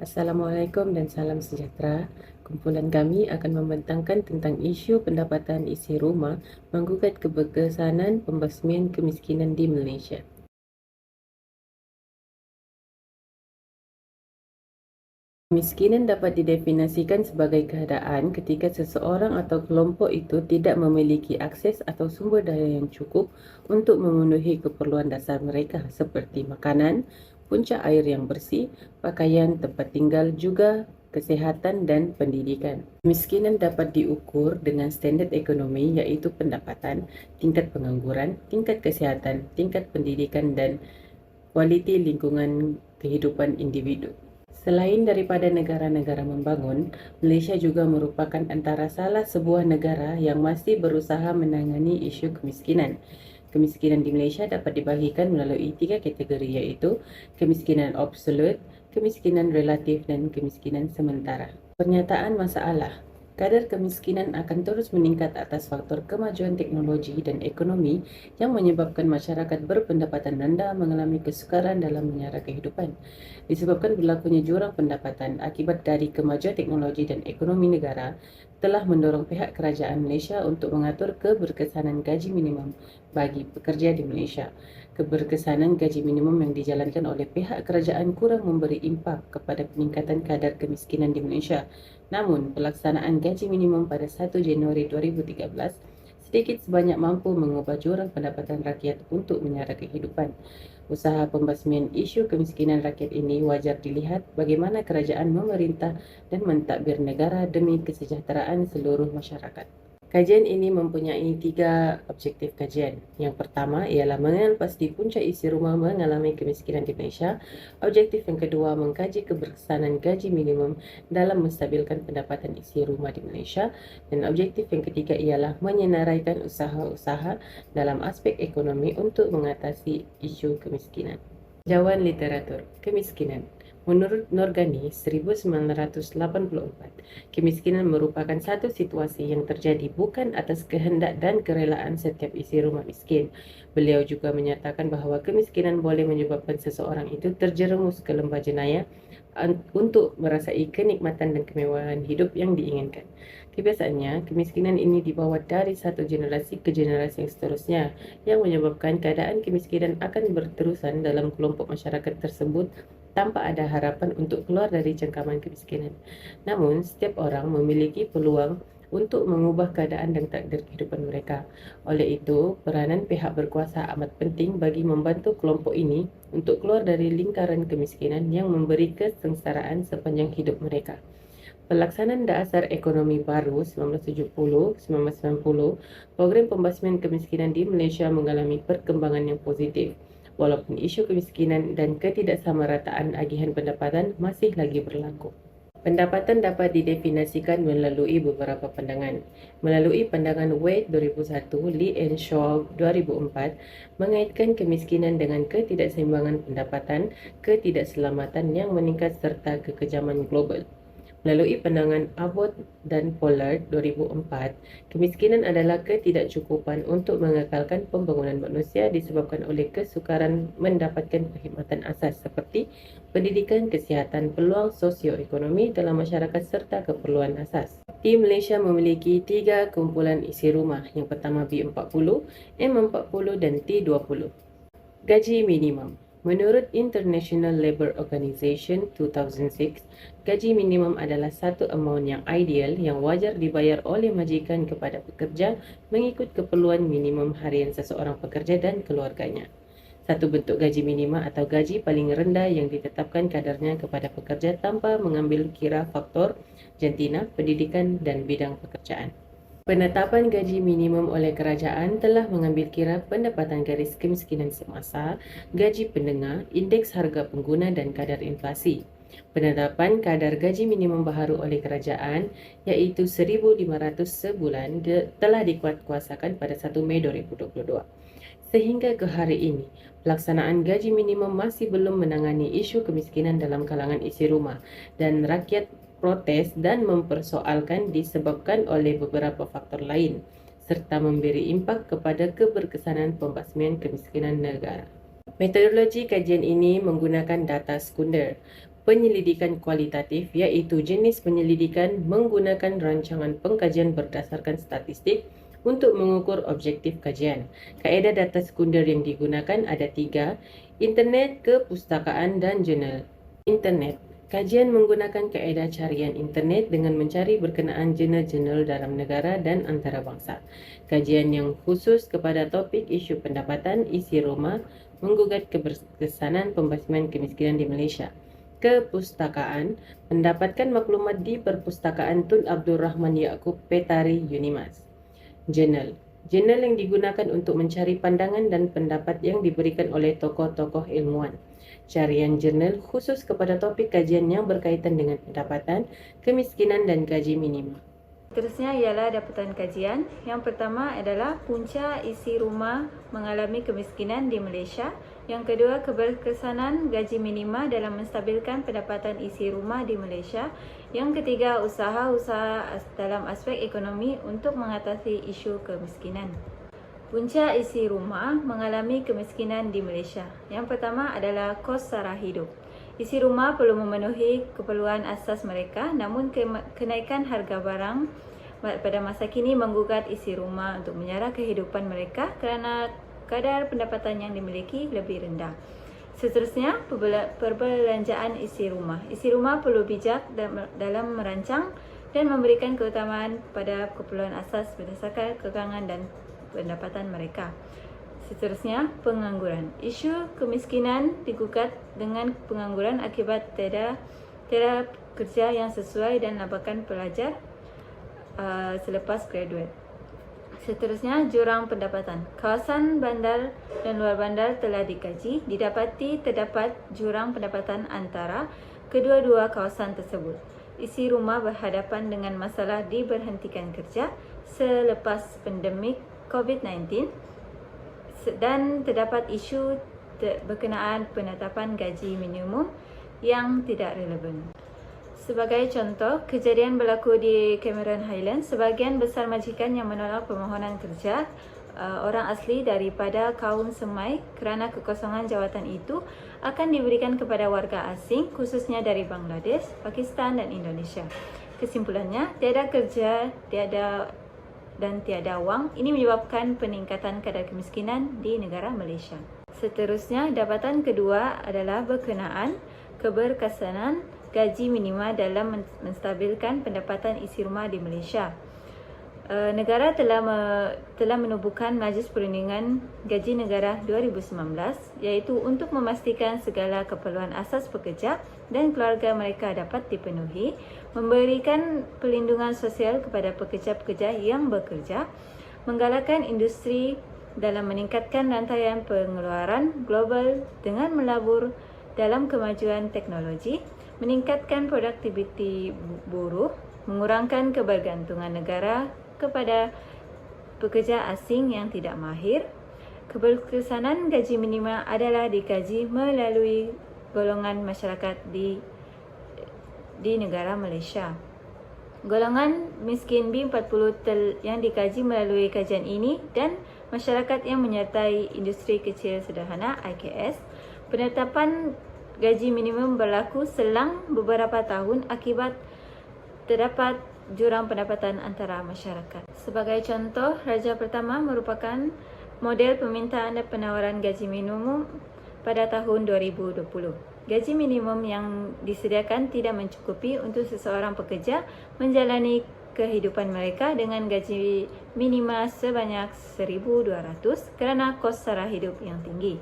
Assalamualaikum dan salam sejahtera. Kumpulan kami akan membentangkan tentang isu pendapatan isi rumah menggugat keberkesanan pembasmian kemiskinan di Malaysia. Kemiskinan dapat didefinisikan sebagai keadaan ketika seseorang atau kelompok itu tidak memiliki akses atau sumber daya yang cukup untuk memenuhi keperluan dasar mereka seperti makanan, punca air yang bersih, pakaian, tempat tinggal, juga kesihatan dan pendidikan. Kemiskinan dapat diukur dengan standard ekonomi iaitu pendapatan, tingkat pengangguran, tingkat kesihatan, tingkat pendidikan dan kualiti lingkungan kehidupan individu. Selain daripada negara-negara membangun, Malaysia juga merupakan antara salah sebuah negara yang masih berusaha menangani isu kemiskinan. Kemiskinan di Malaysia dapat dibahagikan melalui 3 kategori iaitu kemiskinan absolut, kemiskinan relatif dan kemiskinan sementara. Pernyataan masalah. Kadar kemiskinan akan terus meningkat atas faktor kemajuan teknologi dan ekonomi yang menyebabkan masyarakat berpendapatan rendah mengalami kesukaran dalam menyara kehidupan. Disebabkan berlakunya jurang pendapatan akibat dari kemajuan teknologi dan ekonomi negara, telah mendorong pihak kerajaan Malaysia untuk mengatur keberkesanan gaji minimum bagi pekerja di Malaysia. Keberkesanan gaji minimum yang dijalankan oleh pihak kerajaan kurang memberi impak kepada peningkatan kadar kemiskinan di Malaysia. Namun, pelaksanaan gaji minimum pada 1 Januari 2013 sedikit sebanyak mampu mengubah jurang pendapatan rakyat untuk menyara kehidupan. Usaha pembasmian isu kemiskinan rakyat ini wajar dilihat bagaimana kerajaan memerintah dan mentadbir negara demi kesejahteraan seluruh masyarakat. Kajian ini mempunyai 3 objektif kajian. Yang pertama ialah mengenal pasti punca isi rumah mengalami kemiskinan di Malaysia. Objektif yang kedua mengkaji keberkesanan gaji minimum dalam menstabilkan pendapatan isi rumah di Malaysia. Dan objektif yang ketiga ialah menyenaraikan usaha-usaha dalam aspek ekonomi untuk mengatasi isu kemiskinan. Jauhan literatur kemiskinan. Menurut Norgani 1984, kemiskinan merupakan satu situasi yang terjadi bukan atas kehendak dan kerelaan setiap isi rumah miskin. Beliau juga menyatakan bahawa kemiskinan boleh menyebabkan seseorang itu terjerumus ke lembah jenayah untuk merasai kenikmatan dan kemewahan hidup yang diinginkan. Kebiasaannya, kemiskinan ini dibawa dari satu generasi ke generasi yang seterusnya, yang menyebabkan keadaan kemiskinan akan berterusan dalam kelompok masyarakat tersebut tanpa ada harapan untuk keluar dari cengkaman kemiskinan. Namun, setiap orang memiliki peluang untuk mengubah keadaan dan takdir kehidupan mereka. Oleh itu, peranan pihak berkuasa amat penting bagi membantu kelompok ini untuk keluar dari lingkaran kemiskinan yang memberi kesengsaraan sepanjang hidup mereka. Pelaksanaan Dasar Ekonomi Baru 1970-1990, program pembasmian kemiskinan di Malaysia mengalami perkembangan yang positif, walaupun isu kemiskinan dan ketidaksamarataan agihan pendapatan masih lagi berlaku. Pendapatan dapat didefinisikan melalui beberapa pandangan. Melalui pandangan Wade 2001, Lee and Shaw 2004, mengaitkan kemiskinan dengan ketidakseimbangan pendapatan, ketidakselamatan yang meningkat serta kekejaman global. Melalui pandangan Abbott dan Pollard 2004, kemiskinan adalah ketidakcukupan untuk mengekalkan pembangunan manusia disebabkan oleh kesukaran mendapatkan perkhidmatan asas seperti pendidikan, kesihatan, peluang sosioekonomi dalam masyarakat serta keperluan asas. Di Malaysia memiliki 3 kumpulan isi rumah. Yang pertama B40, M40 dan T20. Gaji minimum. Menurut International Labour Organization 2006, gaji minimum adalah satu amount yang ideal yang wajar dibayar oleh majikan kepada pekerja mengikut keperluan minimum harian seseorang pekerja dan keluarganya. Satu bentuk gaji minima atau gaji paling rendah yang ditetapkan kadarnya kepada pekerja tanpa mengambil kira faktor jantina, pendidikan dan bidang pekerjaan. Penetapan gaji minimum oleh kerajaan telah mengambil kira pendapatan garis kemiskinan semasa, gaji pendengar, indeks harga pengguna dan kadar inflasi. Penetapan kadar gaji minimum baharu oleh kerajaan iaitu 1,500 sebulan telah dikuatkuasakan pada 1 Mei 2022. Sehingga ke hari ini, pelaksanaan gaji minimum masih belum menangani isu kemiskinan dalam kalangan isi rumah dan rakyat protes dan mempersoalkan disebabkan oleh beberapa faktor lain serta memberi impak kepada keberkesanan pembasmian kemiskinan negara. Metodologi kajian ini menggunakan data sekunder. Penyelidikan kualitatif iaitu jenis penyelidikan menggunakan rancangan pengkajian berdasarkan statistik untuk mengukur objektif kajian. Kaedah data sekunder yang digunakan ada 3: internet, kepustakaan dan jurnal. Internet. Kajian menggunakan kaedah carian internet dengan mencari berkenaan jurnal-jurnal dalam negara dan antarabangsa. Kajian yang khusus kepada topik isu pendapatan isi Roma menggugat keberkesanan pembasmian kemiskinan di Malaysia. Kepustakaan, mendapatkan maklumat di Perpustakaan Tun Abdul Rahman Yaakob Petari Unimas. Jurnal. Jurnal yang digunakan untuk mencari pandangan dan pendapat yang diberikan oleh tokoh-tokoh ilmuwan. Carian jurnal khusus kepada topik kajian yang berkaitan dengan pendapatan, kemiskinan dan gaji minimum. Seterusnya ialah dapatan kajian. Yang pertama adalah punca isi rumah mengalami kemiskinan di Malaysia. Yang kedua, keberkesanan gaji minima dalam menstabilkan pendapatan isi rumah di Malaysia. Yang ketiga, usaha-usaha dalam aspek ekonomi untuk mengatasi isu kemiskinan. Punca isi rumah mengalami kemiskinan di Malaysia. Yang pertama adalah kos sara hidup. Isi rumah perlu memenuhi keperluan asas mereka, namun kenaikan harga barang pada masa kini menggugat isi rumah untuk menyara kehidupan mereka kerana kadar pendapatan yang dimiliki lebih rendah. Seterusnya, perbelanjaan isi rumah. Isi rumah perlu bijak dalam merancang dan memberikan keutamaan pada keperluan asas berdasarkan kekangan dan pendapatan mereka. Seterusnya, pengangguran. Isu kemiskinan digugat dengan pengangguran akibat tiada kerja yang sesuai dan labakan pelajar selepas graduate. Seterusnya, jurang pendapatan. Kawasan bandar dan luar bandar telah dikaji. Didapati terdapat jurang pendapatan antara kedua-dua kawasan tersebut. Isi rumah berhadapan dengan masalah diberhentikan kerja selepas pandemik COVID-19 dan terdapat isu berkenaan penetapan gaji minimum yang tidak relevan. Sebagai contoh, kejadian berlaku di Cameron Highlands. Sebahagian besar majikan yang menolak permohonan kerja orang asli daripada kaum Semai kerana kekosongan jawatan itu akan diberikan kepada warga asing, khususnya dari Bangladesh, Pakistan dan Indonesia. Kesimpulannya, tiada kerja, tiada wang. Ini menyebabkan peningkatan kadar kemiskinan di negara Malaysia. Seterusnya, dapatan kedua adalah berkenaan keberkesanan gaji minima dalam menstabilkan pendapatan isi rumah di Malaysia. Negara telah menubuhkan Majlis Perundingan Gaji Negara 2019 iaitu untuk memastikan segala keperluan asas pekerja dan keluarga mereka dapat dipenuhi, memberikan perlindungan sosial kepada pekerja-pekerja yang bekerja, menggalakkan industri dalam meningkatkan rantaian pengeluaran global dengan melabur dalam kemajuan teknologi, meningkatkan produktiviti buruh, mengurangkan kebergantungan negara kepada pekerja asing yang tidak mahir. Keberkesanan gaji minima adalah dikaji melalui golongan masyarakat di negara Malaysia. Golongan miskin B40 yang dikaji melalui kajian ini dan masyarakat yang menyertai industri kecil sederhana IKS. Penetapan gaji minimum berlaku selang beberapa tahun akibat terdapat jurang pendapatan antara masyarakat. Sebagai contoh, Raja Pertama merupakan model permintaan dan penawaran gaji minimum pada tahun 2020. Gaji minimum yang disediakan tidak mencukupi untuk seseorang pekerja menjalani kehidupan mereka dengan gaji minima sebanyak 1,200 kerana kos sara hidup yang tinggi.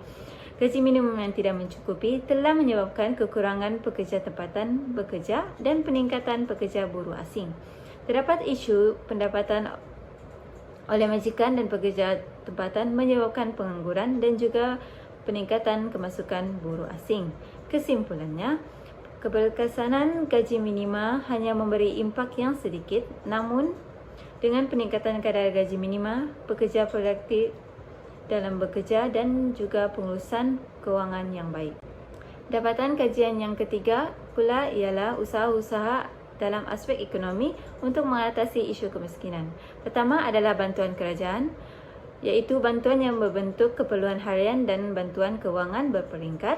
Gaji minimum yang tidak mencukupi telah menyebabkan kekurangan pekerja tempatan bekerja dan peningkatan pekerja buruh asing. Terdapat isu pendapatan oleh majikan dan pekerja tempatan menyebabkan pengangguran dan juga peningkatan kemasukan buruh asing. Kesimpulannya, keberkesanan gaji minima hanya memberi impak yang sedikit, namun dengan peningkatan kadar gaji minima, pekerja produktif dalam bekerja dan juga pengurusan kewangan yang baik. Dapatan kajian yang ketiga pula ialah usaha-usaha dalam aspek ekonomi untuk mengatasi isu kemiskinan. Pertama adalah bantuan kerajaan, iaitu bantuan yang berbentuk keperluan harian dan bantuan kewangan berperingkat.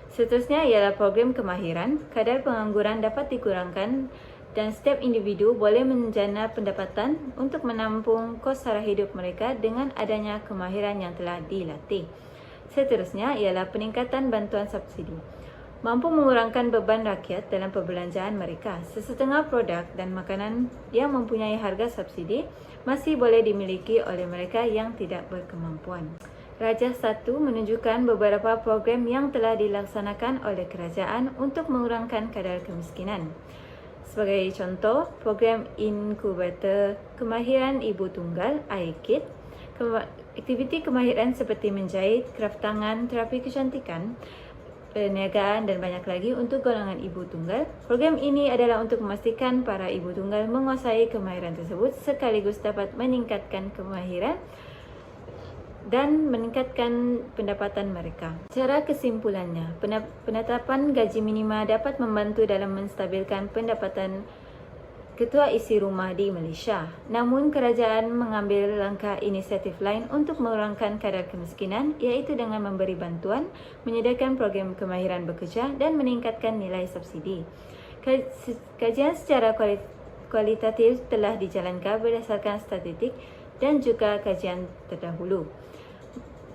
Seterusnya ialah program kemahiran. Kadar pengangguran dapat dikurangkan dan setiap individu boleh menjana pendapatan untuk menampung kos sara hidup mereka dengan adanya kemahiran yang telah dilatih. Seterusnya ialah peningkatan bantuan subsidi. Mampu mengurangkan beban rakyat dalam perbelanjaan mereka. Sesetengah produk dan makanan yang mempunyai harga subsidi masih boleh dimiliki oleh mereka yang tidak berkemampuan. Rajah 1 menunjukkan beberapa program yang telah dilaksanakan oleh kerajaan untuk mengurangkan kadar kemiskinan. Sebagai contoh, program inkubator kemahiran ibu tunggal (IKID), aktiviti kemahiran seperti menjahit, kraftangan, terapi kecantikan, perniagaan dan banyak lagi untuk golongan ibu tunggal. Program ini adalah untuk memastikan para ibu tunggal menguasai kemahiran tersebut sekaligus dapat meningkatkan kemahiran dan meningkatkan pendapatan mereka. Cara kesimpulannya, penetapan gaji minima dapat membantu dalam menstabilkan pendapatan ketua isi rumah di Malaysia. Namun, kerajaan mengambil langkah inisiatif lain untuk mengurangkan kadar kemiskinan, iaitu dengan memberi bantuan, menyediakan program kemahiran bekerja dan meningkatkan nilai subsidi. Kajian secara kualitatif telah dijalankan berdasarkan statistik dan juga kajian terdahulu.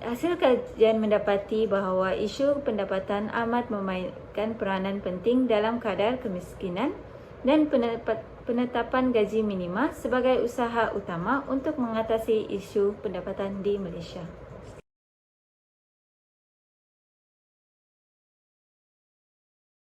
Hasil kajian mendapati bahawa isu pendapatan amat memainkan peranan penting dalam kadar kemiskinan dan penetapan gaji minima sebagai usaha utama untuk mengatasi isu pendapatan di Malaysia.